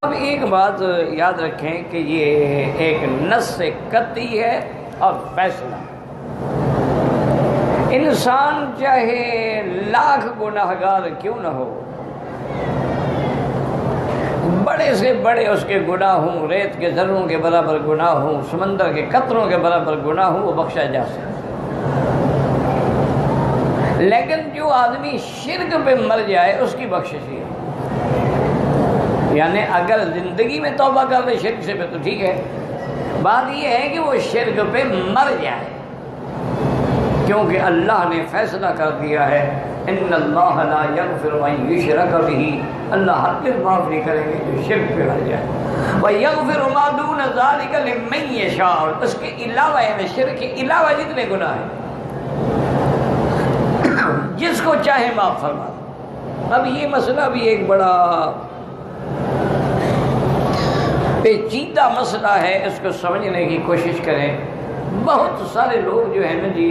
اب ایک بات یاد رکھیں کہ یہ ایک نص قطعی ہے اور فیصلہ۔ انسان چاہے لاکھ گناہگار کیوں نہ ہو، بڑے سے بڑے اس کے گناہ ہوں، ریت کے ذروں کے برابر گناہ ہوں، سمندر کے قطروں کے برابر گناہ ہوں، وہ بخشا جا سکتا۔ لیکن جو آدمی شرک پہ مر جائے اس کی بخشش ہے، یعنی اگر زندگی میں توبہ کر لے شرک سے پہ تو ٹھیک ہے، بات یہ ہے کہ وہ شرک پہ مر جائے، کیونکہ اللہ نے فیصلہ کر دیا ہے ان اللہ لا یغفر ان یشرک بہ، اللہ ہرگز معاف نہیں کریں گے جو شرک پہ مر جائے، ویغفر ما دون ذلک لمن یشاء، اس کے علاوہ یعنی شرک کے علاوہ جتنے گناہ ہیں جس کو چاہے معاف فرما۔ اب یہ مسئلہ بھی ایک بڑا پیچیدہ مسئلہ ہے، اس کو سمجھنے کی کوشش کریں۔ بہت سارے لوگ جو ہیں نا جی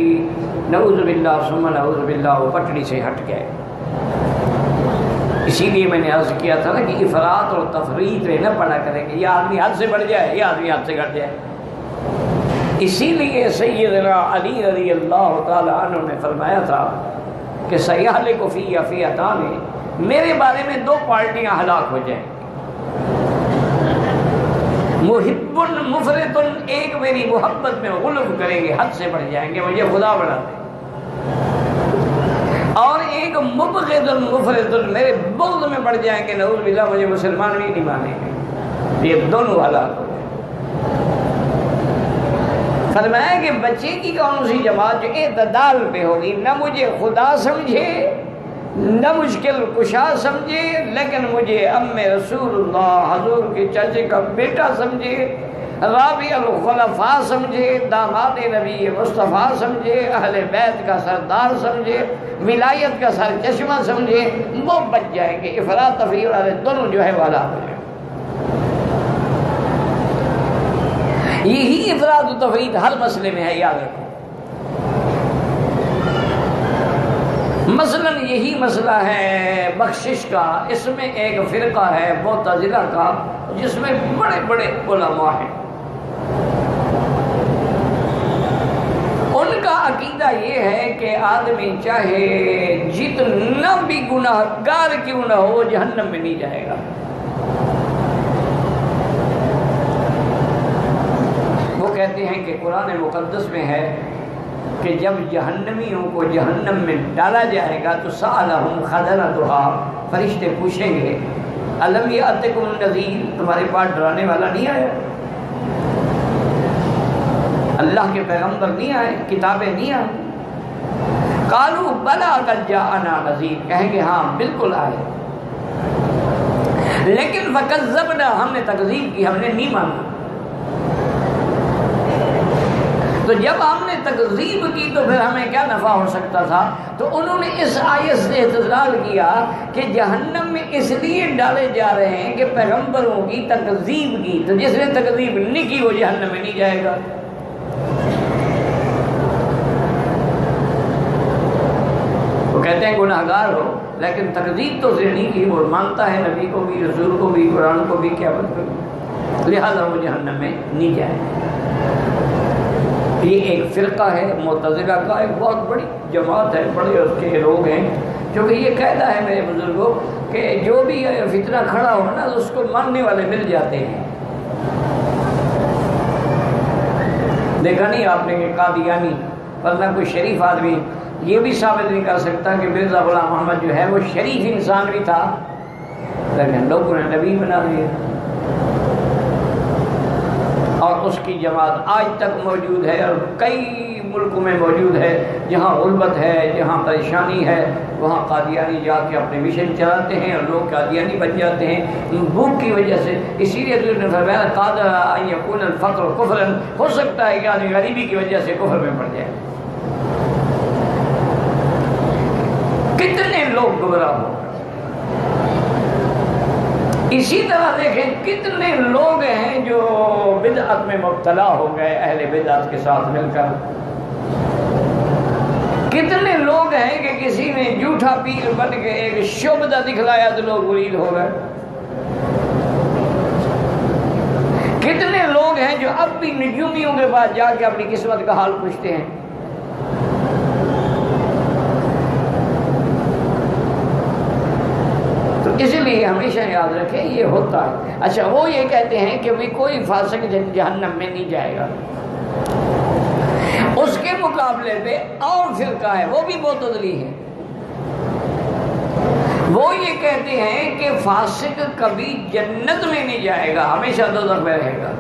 نعوذ باللہ ثم نعوذ باللہ وہ پٹڑی سے ہٹ گئے۔ اسی لیے میں نے عرض کیا تھا نا کہ افراط اور تفریط نہ پڑھا کریں کہ یہ آدمی حد سے بڑھ جائے، یہ آدمی حد سے گھٹ جائے۔ اسی لیے سیدنا علی رضی اللہ تعالی عنہ نے فرمایا تھا کہ سیہلک فی فئتان، میرے بارے میں دو پارٹیاں ہلاک ہو جائیں، محب مفرط، ایک میری محبت میں غلو کریں گے، حد سے بڑھ جائیں گے، مجھے خدا بنا دیں، اور ایک مبغض مفرط، میرے بغض میں بڑھ جائیں گے، نعوذ باللہ مجھے مسلمان بھی نہیں مانیں گے، یہ دونوں ہلاک ہو جائیں۔ فرمایا کہ بچے کی کون سی جماعت جو اعتدال پہ ہوگی، نہ مجھے خدا سمجھے نہ مشکل کشا سمجھے، لیکن مجھے ام رسول اللہ حضور کے چچے کا بیٹا سمجھے، رابع الخلفاء سمجھے، داماد نبی مصطفیٰ سمجھے، اہل بیت کا سردار سمجھے، ولایت کا سر چشمہ سمجھے، وہ بچ جائیں گے، افراط تفریط والے دونوں جو ہے والا ہو جائیں۔ یہی افراط و تفریط ہر مسئلے میں ہے، یاد رکھو۔ مثلا یہی مسئلہ ہے بخشش کا، اس میں ایک فرقہ ہے معتزلہ کا جس میں بڑے بڑے علماء ہیں، ان کا عقیدہ یہ ہے کہ آدمی چاہے جتنا بھی گناہ گار کیوں نہ ہو جہنم میں نہیں جائے گا۔ وہ کہتے ہیں کہ قرآن مقدس میں ہے کہ جب جہنمیوں کو جہنم میں ڈالا جائے گا تو سألہم خزنتہا، فرشتے پوچھیں گے الم یأتکم نذیر، تمہارے پاس ڈرانے والا نہیں آیا، اللہ کے پیغمبر نہیں آئے، کتابیں نہیں آئیں؟ قالوا بلی قد جاءنا نذیر، کہیں گے ہاں بالکل آئے، لیکن فکذبنا، ہم نے تکذیب کی، ہم نے نہیں مانا۔ تو جب ہم نے تکذیب کی تو پھر ہمیں کیا نفع ہو سکتا تھا؟ تو انہوں نے اس آیت سے استدلال کیا کہ جہنم میں اس لیے ڈالے جا رہے ہیں کہ پیغمبروں کی تکذیب کی، تو جس نے تکذیب نہیں کی وہ جہنم میں نہیں جائے گا۔ وہ کہتے ہیں گناہگار ہو لیکن تکذیب تو اس نے نہیں کی، وہ مانتا ہے نبی کو بھی، رسول کو بھی، قرآن کو بھی، کیا مطلب، لہذا وہ جہنم میں نہیں جائے گا۔ یہ ایک فرقہ ہے معتزلہ کا، ایک بہت بڑی جماعت ہے، بڑے اس کے لوگ ہیں، کیونکہ یہ قاعدہ ہے میرے بزرگوں کہ جو بھی فتنہ کھڑا ہو نا اس کو ماننے والے مل جاتے ہیں۔ دیکھا نہیں آپ نے کہ قادیانی، ورنہ کوئی شریف آدمی یہ بھی ثابت نہیں کر سکتا کہ مرزا غلام محمد جو ہے وہ شریف انسان بھی تھا، لیکن لوگوں نے نبی بنا دیا، اور اس کی جماعت آج تک موجود ہے، اور کئی ملکوں میں موجود ہے، جہاں غربت ہے، جہاں پریشانی ہے، وہاں قادیانی جا کے اپنے مشن چلاتے ہیں اور لوگ قادیانی بن جاتے ہیں بھوک کی وجہ سے۔ اسی لیے حضور نے فرمایا قادر ان یکون الفقر کفرا، ہو سکتا ہے کہ آدمی غریبی کی وجہ سے کفر میں پڑ جائے۔ کتنے لوگ گمراہ ہو، اسی طرح دیکھیں کتنے لوگ ہیں جو بدعت میں مبتلا ہو گئے اہل بدعت کے ساتھ مل کر، کتنے لوگ ہیں کہ کسی نے جھوٹا پیر بن کے ایک شعبدہ دکھلایا تو لوگ مرید ہو گئے۔ اب بھی نجومیوں کے پاس جا کے اپنی قسمت کا حال پوچھتے ہیں۔ تو اس لیے ہمیشہ یاد رکھیں یہ ہوتا ہے۔ اچھا وہ یہ کہتے ہیں کہ بھی کوئی فاسق جہنم میں نہیں جائے گا، اس کے مقابلے پہ اور فرقہ ہے وہ بھی معتدلی ہے، وہ یہ کہتے ہیں کہ فاسق کبھی جنت میں نہیں جائے گا، ہمیشہ دوزخ میں رہے گا۔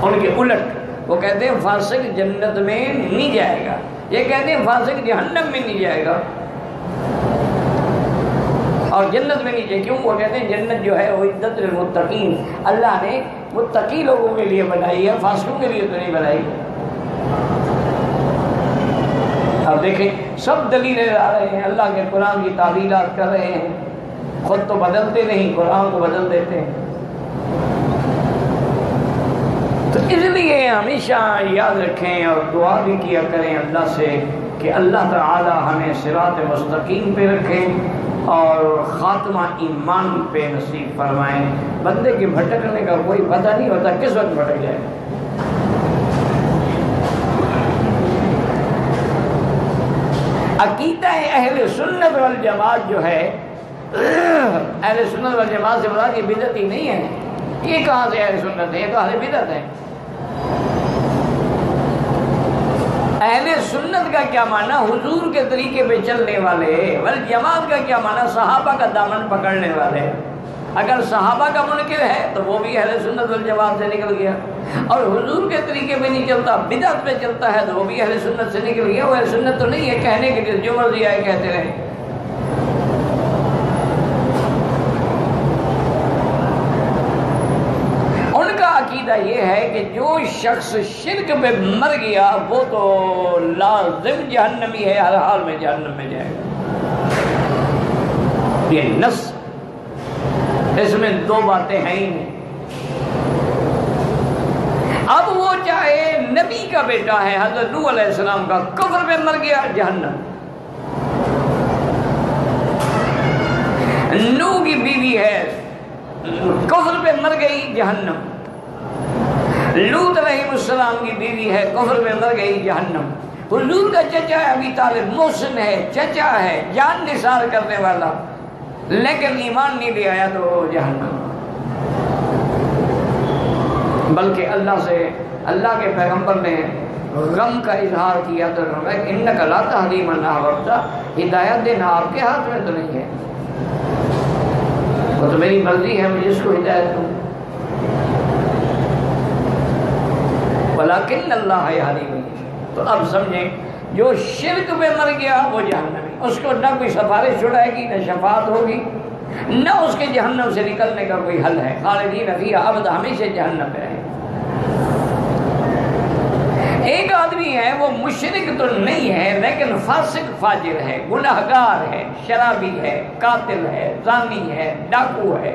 ان کے الٹ وہ کہتے ہیں فاسق جنت میں نہیں جائے گا، یہ کہتے ہیں فاسق جہنم میں نہیں جائے گا اور جنت میں نہیں جائے۔ کیوں؟ وہ کہتے ہیں جنت جو ہے وہ عدت للمتقین، اللہ نے متقی لوگوں کے لیے بنائی ہے، فاسقوں کے لیے تو نہیں بنائی۔ اب دیکھیں سب دلیلیں لا رہے ہیں، اللہ کے قرآن کی تعویلات کر رہے ہیں، خود تو بدلتے نہیں، قرآن کو بدل دیتے ہیں۔ تو اس لیے ہمیشہ یاد رکھیں اور دعا بھی کیا کریں اللہ سے کہ اللہ تعالی ہمیں صراط مستقیم پہ رکھیں اور خاتمہ ایمان پہ نصیب فرمائیں۔ بندے کے بھٹکنے کا کوئی پتہ نہیں ہوتا کس وقت بھٹک جائے۔ عقیدہ اہل سنت والجماعت جو ہے، اہل سنت والجماعت سے مراد یہ بدعت ہی نہیں ہے، یہ کہاں سے اہل سنت ہے، یہ تو اہل بدعت ہے۔ اہل سنت کا کیا معنی؟ حضور کے طریقے پہ چلنے والے، والجماعت کا کیا معنی؟ صحابہ کا دامن پکڑنے والے۔ اگر صحابہ کا منکر ہے تو وہ بھی اہل سنت والجماعت سے نکل گیا، اور حضور کے طریقے پہ نہیں چلتا، بدعت پہ چلتا ہے تو وہ بھی اہل سنت سے نکل گیا۔ وہ اہل سنت تو نہیں ہے کہنے کے لیے جو مرضی آئے کہتے رہے۔ ان کا عقیدہ یہ ہے کہ جو شخص شرک پہ مر گیا وہ تو لازم جہنمی ہے، ہر حال میں جہنم میں جائے گا۔ یہ نص، اس میں دو باتیں ہیں ہی نہیں۔ اب وہ چاہے نبی کا بیٹا ہے، حضرت نوح علیہ السلام کا، کفر میں مر گیا جہنم، نوح کی بیوی ہے کفر پہ مر گئی جہنم، لوط علیہ السلام کی بیوی ہے کفر میں مر گئی جہنم، حضور کا چچا ہے ابی طالب، محسن ہے، چچا ہے، جان نثار کرنے والا، لیکن ایمان نہیں لے آیا تو جہنم۔ بلکہ اللہ سے، اللہ کے پیغمبر نے غم کا اظہار کیا تو انک لا تہدی من احببت، ہدایت دینا آپ کے ہاتھ میں تو نہیں ہے، وہ تو میری مرضی ہے میں جس کو ہدایت دوں، ولیکن اللہ یہدی من یشاء۔ تو اب سمجھیں جو شرک میں مر گیا وہ جہنمی، اس کو نہ کوئی سفارش چھڑائے گی، نہ شفاعت ہوگی، نہ اس کے جہنم سے نکلنے کا کوئی حل ہے، خالدین فیہا ابدا، ہمیشہ جہنم میں رہے۔ ایک آدمی ہے وہ مشرک تو نہیں ہے لیکن فاسق فاجر ہے، گناہگار ہے، شرابی ہے، قاتل ہے، زانی ہے، ڈاکو ہے۔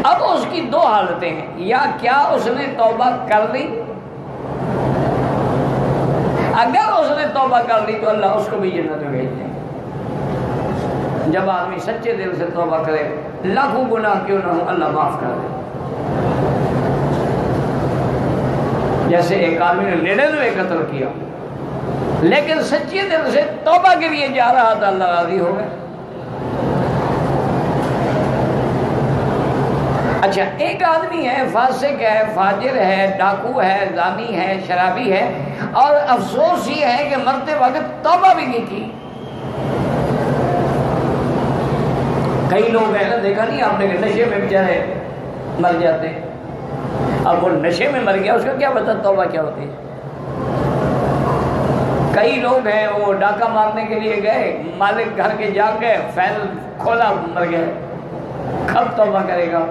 اب اس کی دو حالتیں ہیں، یا کیا اس نے توبہ کر لی؟ اگر اس نے توبہ کر لی تو اللہ اس کو بھی جنت میں بھیج دیں۔ جب آدمی سچے دل سے توبہ کرے، لاکھوں گناہ کیوں نہ ہو اللہ معاف کر دے۔ جیسے ایک آدمی نے 99 قتل کیا لیکن سچے دل سے توبہ کے لیے جا رہا تھا، اللہ راضی ہو گئے۔ اچھا ایک آدمی ہے فاسق ہے، فاجر ہے، ڈاکو ہے، زانی ہے، شرابی ہے، اور افسوس یہ ہے کہ مرتے وقت توبہ بھی نہیں کی۔ کئی لوگ ہیں نا، دیکھا نہیں آپ نے کہ نشے میں بیچارے مر جاتے ہیں، اب وہ نشے میں مر گیا اس کو کیا پتا توبہ کیا ہوتی ہے۔ کئی لوگ ہیں وہ ڈاکہ مارنے کے لیے گئے، مالک گھر کے جاگ گئے، فیل کھولا، مر گئے، کب توبہ کرے گا؟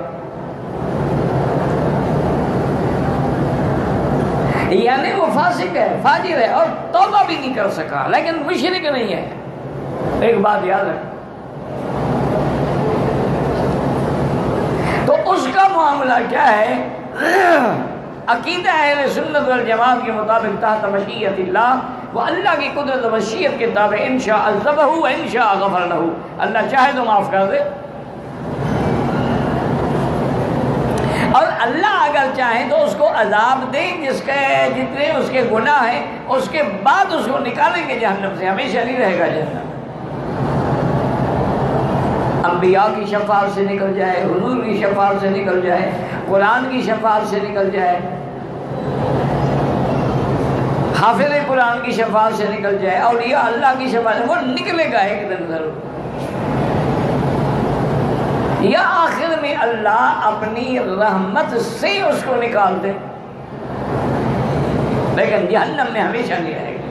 یعنی وہ فاسق ہے، فاجر ہے اور توبہ بھی نہیں کر سکا، لیکن مشرک نہیں ہے۔ ایک بات یاد ہے، تو اس کا معاملہ کیا ہے؟ عقیدہ اہل سنت والجماعت کے مطابق تحت مشیت اللہ، وہ اللہ کی قدرت و مشیت کے تابع انشاء عذبہ و انشاء غفر لہ، اللہ چاہے تو معاف کر دے، اور اللہ اگر چاہے تو اس کو عذاب دے جس کے جتنے اس کے گناہ ہیں، اس کے بعد اس کو نکالیں گے جہنم سے، ہمیشہ نہیں رہے گا جہنم۔ انبیاء کی شفاعت سے نکل جائے، حضور کی شفاعت سے نکل جائے، قرآن کی شفاعت سے نکل جائے، حافظ قرآن کی شفاعت سے نکل جائے، اولیاء اللہ کی شفاعت، وہ نکلے گا ایک دن ضرور، یا آخر میں اللہ اپنی رحمت سے اس کو نکال دے، لیکن جہنم میں ہمیشہ نہیں رہے گا۔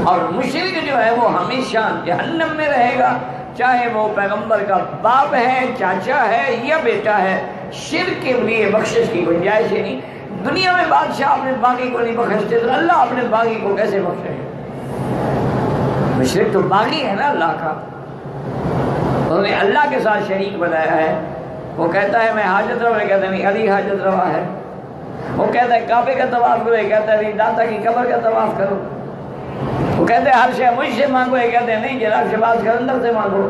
اور مشرک جو ہے وہ ہمیشہ جہنم میں رہے گا، چاہے وہ پیغمبر کا باپ ہے، چاچا ہے یا بیٹا ہے، شرک کے لیے بخشش کی گنجائش ہی نہیں۔ دنیا میں بادشاہ اپنے باغی کو نہیں بخشتے تو اللہ اپنے باغی کو کیسے بخشے گا؟ مشرک تو باغی ہے نا اللہ کا، انہوں نے اللہ کے ساتھ شریک بنایا ہے۔ وہ کہتا ہے میں حاجت روا، کہتا ہے نہیں علی حاجت روا ہے۔ وہ کہتا ہے کعبے کا طواف کرو، کہتا ہے نہیں داتا کی قبر کا طواف کرو۔ وہ کہتے ہیں ہر شے مجھ سے مانگو، یہ کہتے ہیں نہیں جناب شباز کے اندر سے مانگو۔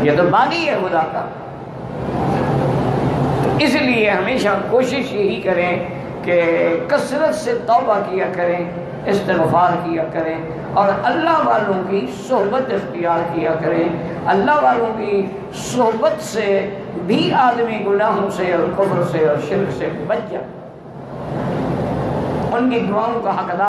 یہ تو باغی ہے خدا کا۔ اس لیے ہمیشہ کوشش یہی کریں کہ کثرت سے توبہ کیا کریں، استغفار کیا کریں، اور اللہ والوں کی صحبت اختیار کیا کریں۔ اللہ والوں کی صحبت سے بھی آدمی گناہوں سے اور کفر سے اور شرک سے بچ جائے، ان کی دعاؤں کا حقدار